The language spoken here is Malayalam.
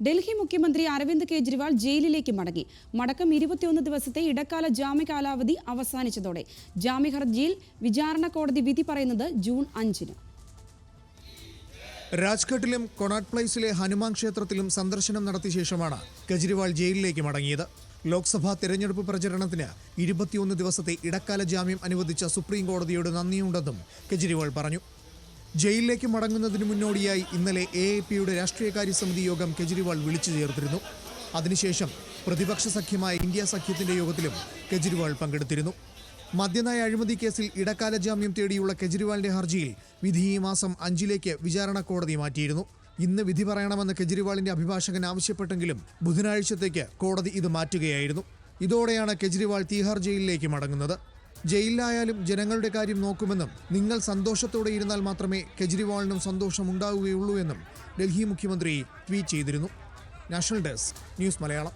ഡൽഹി മുഖ്യമന്ത്രി അരവിന്ദ് കെജ്രിവാൾ ജയിലിലേക്ക് മടങ്ങി. മടക്കം 21 ദിവസത്തെ ഇടക്കാല ജാമ്യ കാലാവധി അവസാനിച്ചതോടെ ജാമ്യ ഹർജിയിൽ വിചാരണ കോടതി വിധി പറയുന്നത് ജൂൺ 5-ന്. രാജ്ഘട്ടിലും കൊണാട്ട് പ്ലേസിലെ ഹനുമാൻ ക്ഷേത്രത്തിലും സന്ദർശനം നടത്തിയ ശേഷമാണ് കെജ്രിവാൾ ജയിലിലേക്ക് മടങ്ങിയത്. ലോക്സഭാ തെരഞ്ഞെടുപ്പ് പ്രചരണത്തിന് 21 ദിവസത്തെ ഇടക്കാല ജാമ്യം അനുവദിച്ച സുപ്രീം കോടതിയോട് നന്ദിയുണ്ടെന്നും കെജ്രിവാൾ പറഞ്ഞു. ജയിലിലേക്ക് മടങ്ങുന്നതിന് മുന്നോടിയായി ഇന്നലെ AAPയുടെ രാഷ്ട്രീയകാര്യ സമിതി യോഗം കെജ്രിവാൾ വിളിച്ചു ചേർത്തിരുന്നു. അതിനുശേഷം പ്രതിപക്ഷ സഖ്യമായ ഇന്ത്യ സഖ്യത്തിന്റെ യോഗത്തിലും കെജ്രിവാൾ പങ്കെടുത്തിരുന്നു. മദ്യനയ അഴിമതി കേസിൽ ഇടക്കാല ജാമ്യം തേടിയുള്ള കെജ്രിവാളിന്റെ ഹർജിയിൽ വിധി ഈ മാസം 5-ലേക്ക് വിചാരണ കോടതി മാറ്റിയിരുന്നു. ഇന്ന് വിധി പറയണമെന്ന് കെജ്രിവാളിന്റെ അഭിഭാഷകൻ ആവശ്യപ്പെട്ടെങ്കിലും ബുധനാഴ്ചത്തേക്ക് കോടതി ഇത് മാറ്റുകയായിരുന്നു. ഇതോടെയാണ് കെജ്രിവാൾ തീഹാർ ജയിലിലേക്ക് മടങ്ങുന്നത്. ജയിലിലായാലും ജനങ്ങളുടെ കാര്യം നോക്കുമെന്നും നിങ്ങൾ സന്തോഷത്തോടെ ഇരുന്നാൽ മാത്രമേ കെജ്രിവാളിനും സന്തോഷമുണ്ടാവുകയുള്ളൂ എന്നും ഡൽഹി മുഖ്യമന്ത്രി ട്വീറ്റ് ചെയ്തിരുന്നു. National desk news Malayalam.